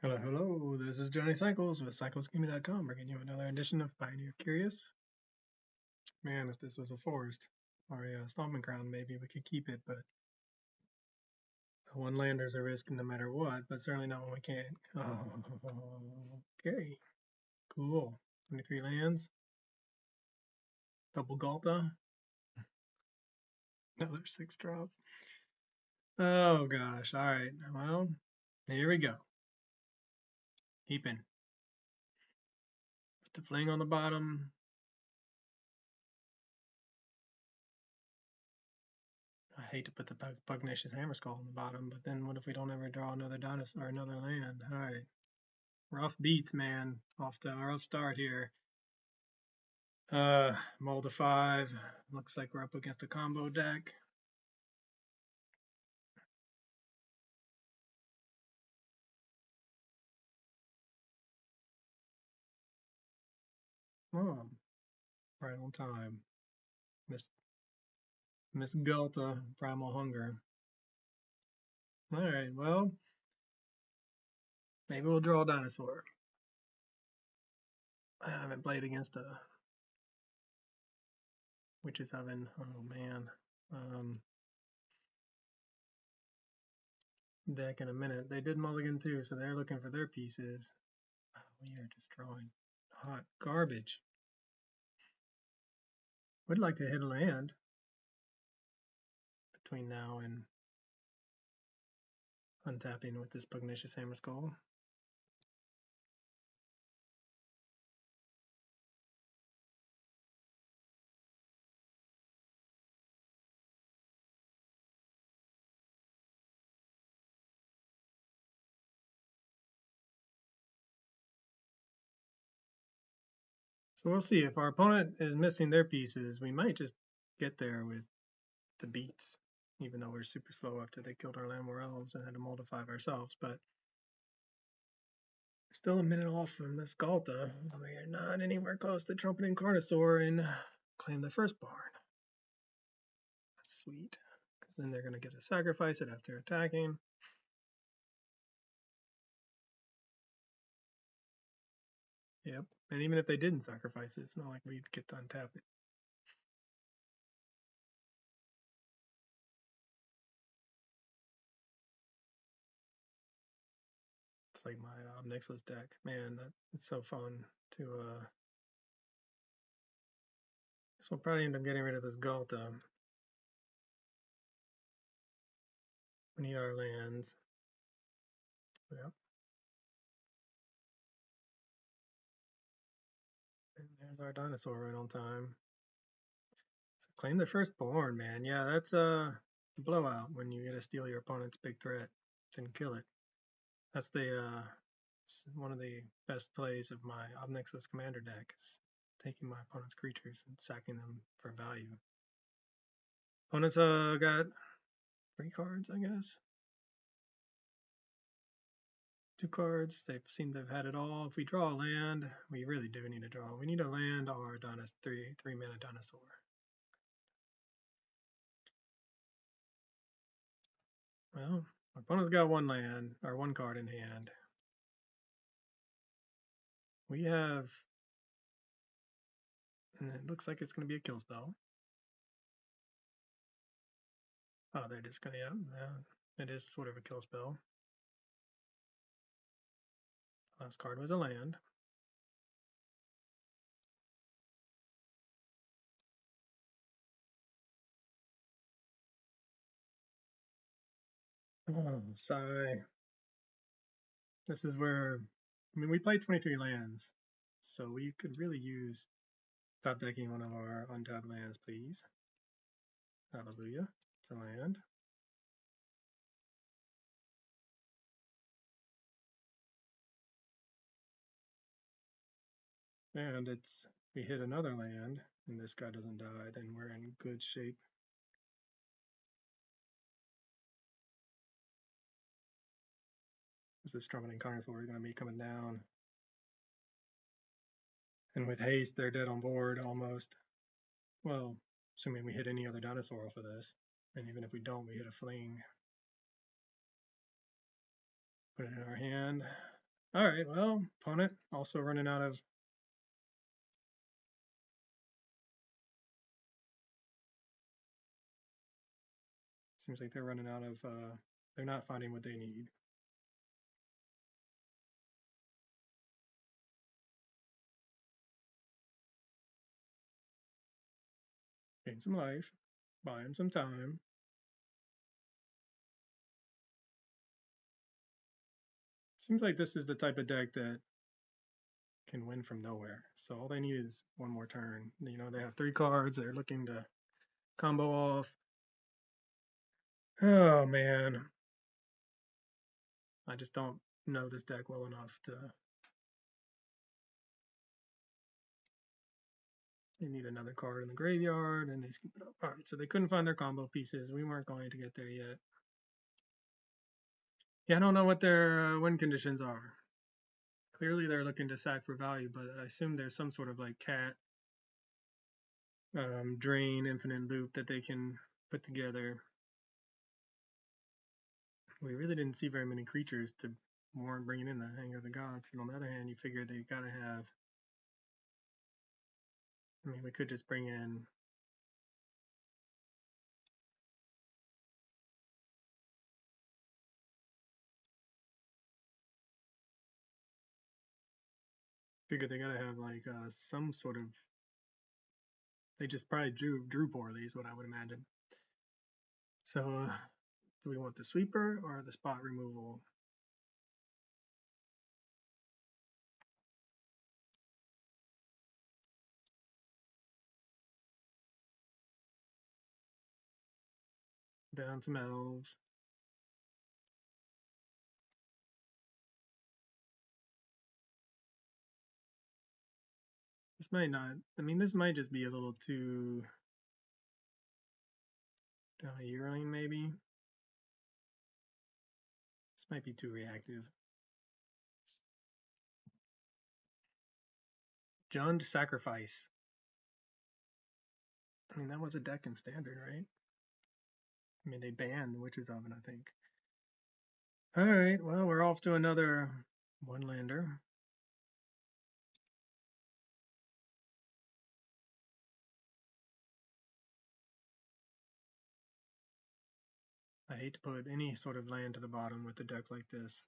Hello, hello, this is Johnny Cycles with CyclesGaming.com, bringing you another edition of Pioneer Curious. Man, if this was a forest or a stomping ground, maybe we could keep it, but one lander's a risk no matter what, but certainly not when we can't. Okay, cool. 23 lands, double Galta, another 6 drop. Oh gosh, alright, well, here we go. Heaping. Put the fling on the bottom. I hate to put the Pugnacious Hammerskull on the bottom, but then what if we don't ever draw another dinosaur or another land? Alright. Rough beats, man. Off to a rough start here. Mold to 5. Looks like we're up against a combo deck. Oh, right on time. Miss Gulta, Primal Hunger. Alright, well, maybe we'll draw a dinosaur. I haven't played against a Witch's Oven. Oh man. Deck in a minute. They did mulligan too, so they're looking for their pieces. Oh, we are destroying hot garbage. Would like to hit a land between now and untapping with this Pugnacious Hammerskull. So we'll see. If our opponent is missing their pieces, we might just get there with the beats, even though we're super slow after they killed our Land War Elves and had to mold to 5 ourselves. But we're still a minute off from this Galta. We're not anywhere close to trumpeting Carnosaur and claim the first barn. That's sweet, because then they're going to get to sacrifice it after attacking. Yep, and even if they didn't sacrifice it, it's not like we'd get to untap it. It's like my Obnixilus deck. Man, it's so fun to so we'll probably end up getting rid of this Galta. We need our lands. Yep. And there's our dinosaur right on time. So claim the firstborn, man. Yeah, that's a blowout when you get to steal your opponent's big threat, then kill it. That's the one of the best plays of my Obnixilus commander deck is taking my opponent's creatures and sacking them for value. Opponents got 3 cards, I guess. 2 cards. They seem to have had it all. If we draw a land, we really do need to draw. We need a land or a 3-mana dinosaur. Well, our opponent's got 1 land or 1 card in hand. We have, and it looks like it's going to be a kill spell. Oh, they're just going to, yeah, it is sort of a kill spell. Last card was a land. Oh, sigh. This is where, I mean, we played 23 lands, so we could really use top decking one of our untapped lands, please. Hallelujah. It's a land. And we hit another land, and this guy doesn't die, then we're in good shape. This is Trumpeting Carnosaur is going to be coming down. And with haste, they're dead on board almost. Well, assuming we hit any other dinosaur off of this. And even if we don't, we hit a fling. Put it in our hand. Alright, well, opponent also running out of... Seems like they're running out of, they're not finding what they need. Gain some life, buy him some time. Seems like this is the type of deck that can win from nowhere. So all they need is one more turn. You know, they have 3 cards, they're looking to combo off. Oh man. I just don't know this deck well enough to... They need another card in the graveyard, and they scoop it up. Alright, so they couldn't find their combo pieces. We weren't going to get there yet. Yeah, I don't know what their win conditions are. Clearly they're looking to sack for value, but I assume there's some sort of like cat, drain, infinite loop that they can put together. We really didn't see very many creatures to warrant bringing in the Anger of the Gods, but on the other hand, you figure they gotta have... I mean, we could just bring in... Figure they gotta have like some sort of... They just probably drew poorly is what I would imagine. So, do we want the sweeper or the spot removal? Down some elves. This might not... I mean, this might just be a little too... Down a yearling, maybe? This might be too reactive. Jund Sacrifice. I mean, that was a deck in Standard, right? I mean, they banned Witch's Oven, I think. Alright, well, we're off to another one-lander. I hate to put any sort of land to the bottom with a deck like this.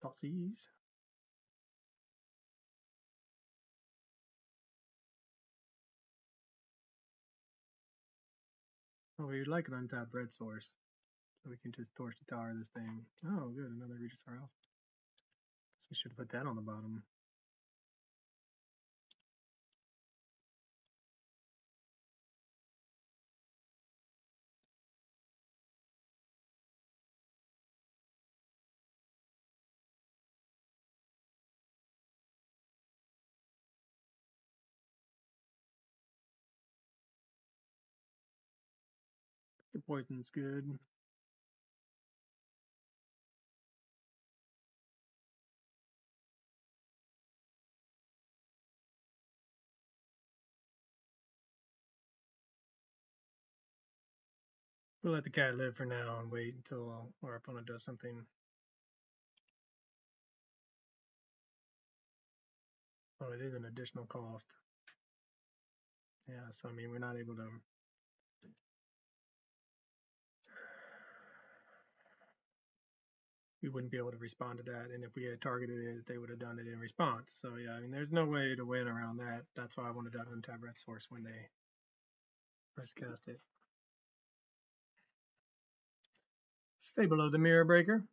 Tossies. Oh, we'd like an untapped red source. So we can just torch the tower of this thing. Oh, good, another Regis Elf. So we should have put that on the bottom. The poison's good. We'll let the cat live for now and wait until our opponent does something. Oh, it is an additional cost. Yeah, so I mean, we're not able to... We wouldn't be able to respond to that, and if we had targeted it, they would have done it in response. So yeah, I mean, there's no way to win around that. That's why I wanted that untapped red source when they first cast it. Fable of the Mirror Breaker.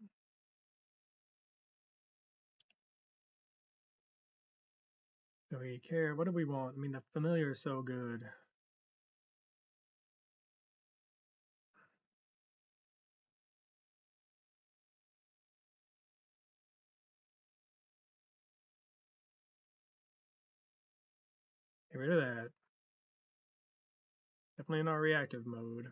Do we care? What do we want? I mean, the familiar is so good. Get rid of that. Definitely in our reactive mode.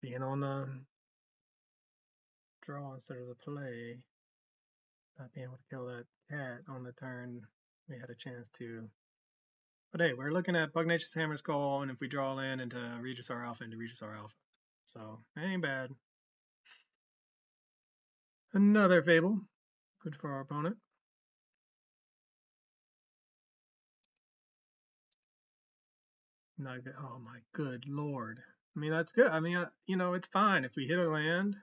being on the draw instead of the play, not being able to kill that cat on the turn, we had a chance to. But hey, we're looking at Pugnacious Hammer Skull, and if we draw land into Regisaur Alpha into Regisaur Alpha. So, ain't bad. Another Fable. Good for our opponent. Not good. Oh my good lord. I mean, that's good. I mean, you know, it's fine if we hit a land.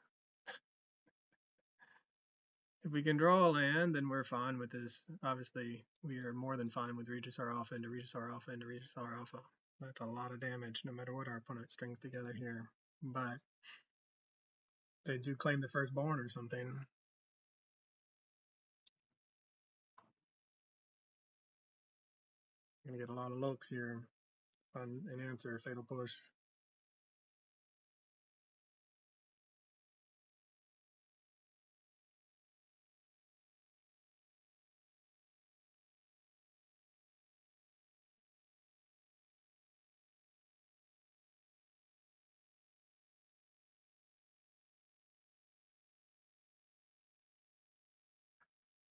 If we can draw a land, then we're fine with this. Obviously, we are more than fine with Regisaur Alpha into Regisaur Alpha into Regisaur Alpha. That's a lot of damage, no matter what our opponent strings together here. But they do claim the firstborn or something. Gonna get a lot of looks here on an answer, fatal push.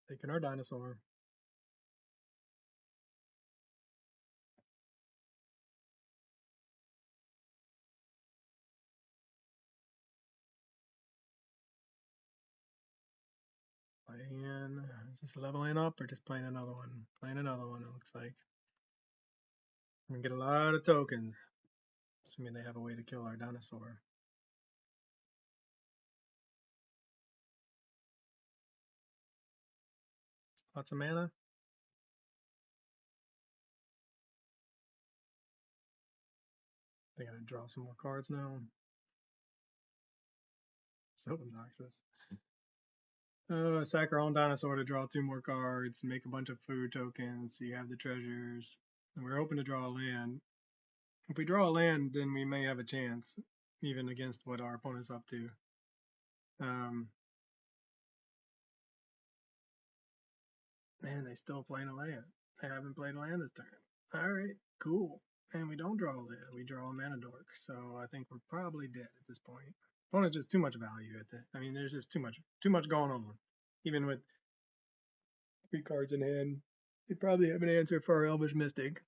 Taking our dinosaur. Playing, is this leveling up or just playing another one? Playing another one, it looks like. We're gonna get a lot of tokens, assuming they have a way to kill our dinosaur. Lots of mana. They're gonna draw some more cards now. So obnoxious. Sack our own dinosaur to draw 2 more cards, make a bunch of food tokens, so you have the treasures. And we're hoping to draw a land. If we draw a land, then we may have a chance, even against what our opponent's up to. Man, they still playing a land. They haven't played a land this turn. Alright, cool. And we don't draw a land, we draw a mana dork. So I think we're probably dead at this point. Opponent's just too much value at that. I mean, there's just too much going on. Even with 3 cards in hand, they probably have an answer for our Elvish Mystic.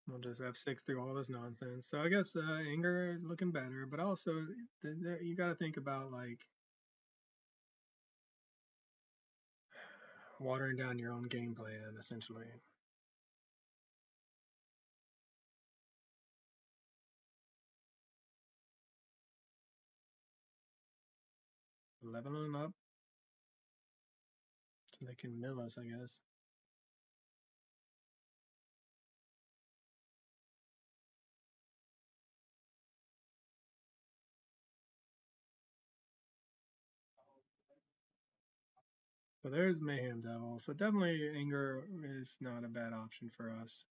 We'll just F6 through all this nonsense. So I guess Anger is looking better, but also you got to think about like watering down your own game plan, essentially. Leveling up so they can mill us, I guess. So there's Mayhem Devil. So definitely Anger is not a bad option for us.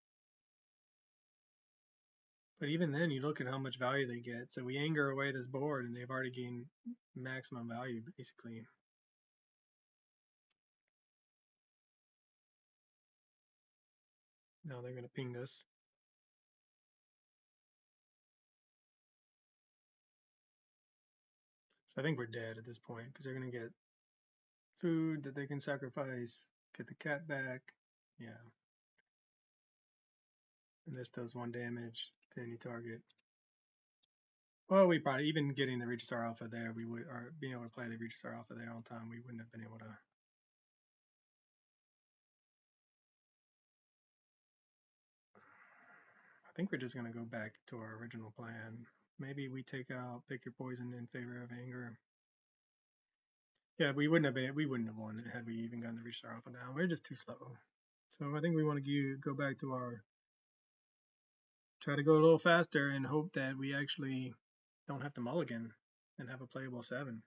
But even then, you look at how much value they get. So we anger away this board, and they've already gained maximum value, basically. Now they're going to ping us. So I think we're dead at this point, because they're going to get food that they can sacrifice, get the cat back. Yeah. And this does 1 damage to any target. Well, we probably, even getting the Regisaur Alpha there, we would, or being able to play the Regisaur Alpha there on time, we wouldn't have been able to. I think we're just going to go back to our original plan. Maybe we take out Pick Your Poison in favor of Anger. Yeah, we wouldn't have won had we even gotten the Regisaur Alpha down. We're just too slow. So I think we want to go back to try to go a little faster and hope that we actually don't have to mulligan and have a playable 7.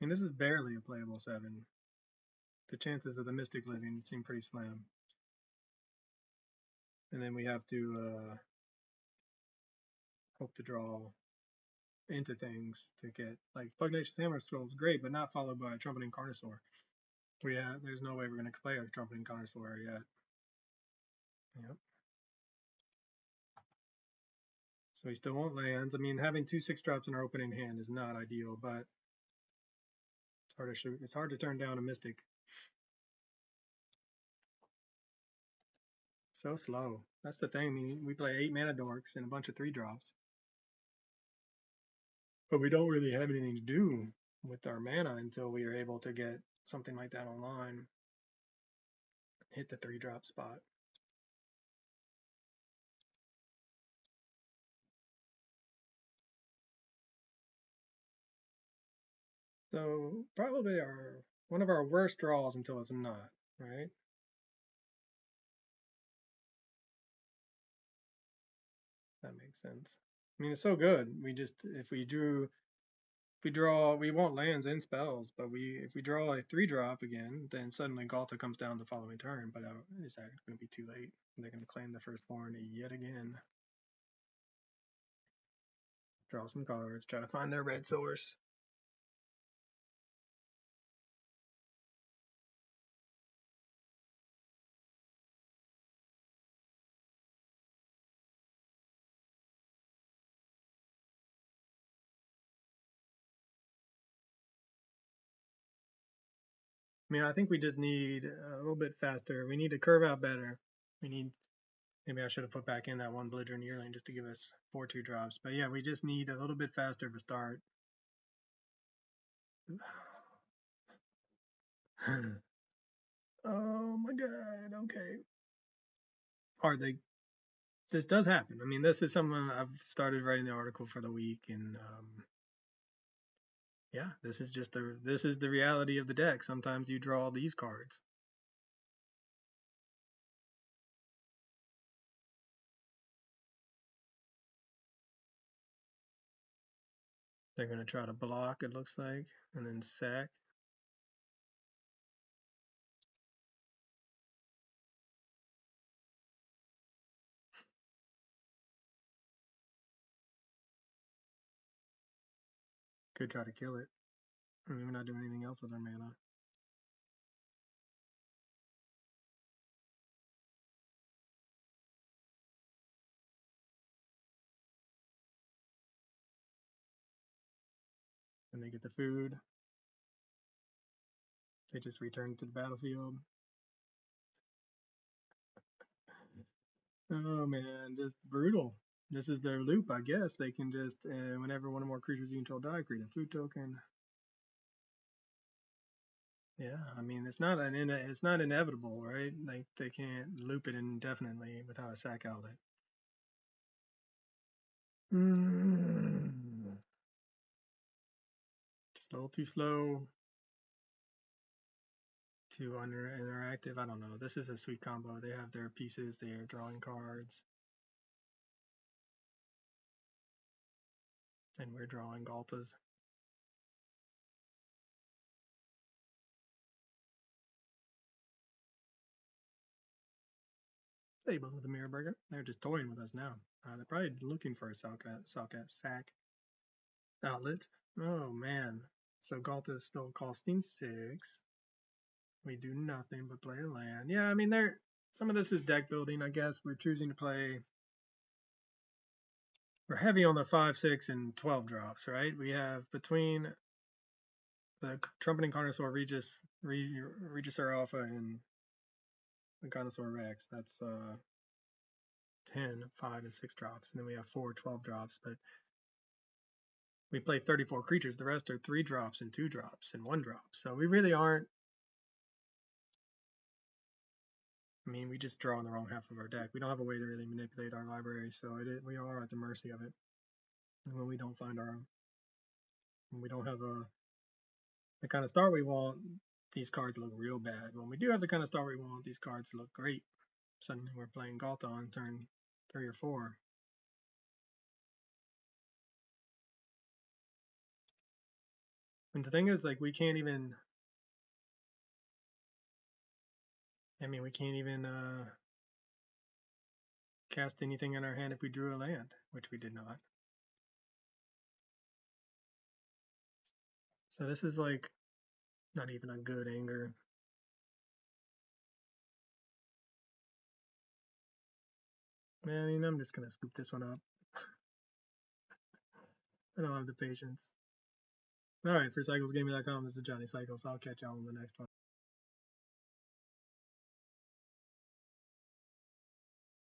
And this is barely a playable 7. The chances of the Mystic living seem pretty slim. And then we have to hope to draw into things to get like Pugnacious Hammer Scroll is great, but not followed by a Trumpeting Carnosaur. There's no way we're gonna play a Trumpeting Carnosaur yet. Yep. So we still want lands. I mean, having 2/6 drops in our opening hand is not ideal, but it's hard to shoot. It's hard to turn down a Mystic. So slow. That's the thing. I mean, we play 8 mana dorks and a bunch of 3-drops, but we don't really have anything to do with our mana until we are able to get something like that online. Hit the 3-drop spot. So probably one of our worst draws until it's not, right? That makes sense. I mean, it's so good. If we draw, we want lands and spells, but if we draw a 3-drop again, then suddenly Galta comes down the following turn, but is that going to be too late? They're going to claim the firstborn yet again. Draw some cards, try to find their red source. I mean, I think we just need a little bit faster. We need to curve out better. Maybe I should have put back in that one belligerent yearling just to give us 4 2-drops. But yeah, we just need a little bit faster of a start. Oh my god, okay. This does happen. I mean, this is something I've started writing the article for the week, and yeah, this is the reality of the deck. Sometimes you draw these cards. They're going to try to block, it looks like, and then sack. Could try to kill it. I mean, we're not doing anything else with our mana. And they get the food. They just return to the battlefield. Oh man, just brutal. This is their loop, I guess. They can just, whenever one or more creatures you control die, create a food token. Yeah, I mean it's not inevitable, right? Like they can't loop it indefinitely without a sack outlet. Just a little too slow, too interactive. I don't know. This is a sweet combo. They have their pieces. They are drawing cards, and we're drawing Galtas. Stable with the Mirror Breaker. They're just toying with us now. They're probably looking for a sack outlet. Oh man. So Galta is still costing 6. We do nothing but play a land. Yeah, I mean some of this is deck building, I guess. We're choosing to play. We're heavy on the 5, 6, and 12 drops, right? We have between the Trumpeting Carnosaur Regisaur Alpha and Agonasaur Rex. That's 10, 5, and 6 drops. And then we have 4 12 drops, but we play 34 creatures. The rest are 3 drops and 2 drops and 1 drop. So we really aren't. I mean, we just draw on the wrong half of our deck. We don't have a way to really manipulate our library, so we are at the mercy of it. And when we don't find when we don't have the kind of start we want, these cards look real bad. When we do have the kind of start we want, these cards look great. Suddenly we're playing Galta on turn 3 or 4. And the thing is, like, we can't even cast anything in our hand if we drew a land, which we did not. So this is like not even a good anger. Man, I mean, I'm just gonna scoop this one up. I don't have the patience. All right, for CyclesGaming.com, this is Johnny Cycles. I'll catch y'all on the next one.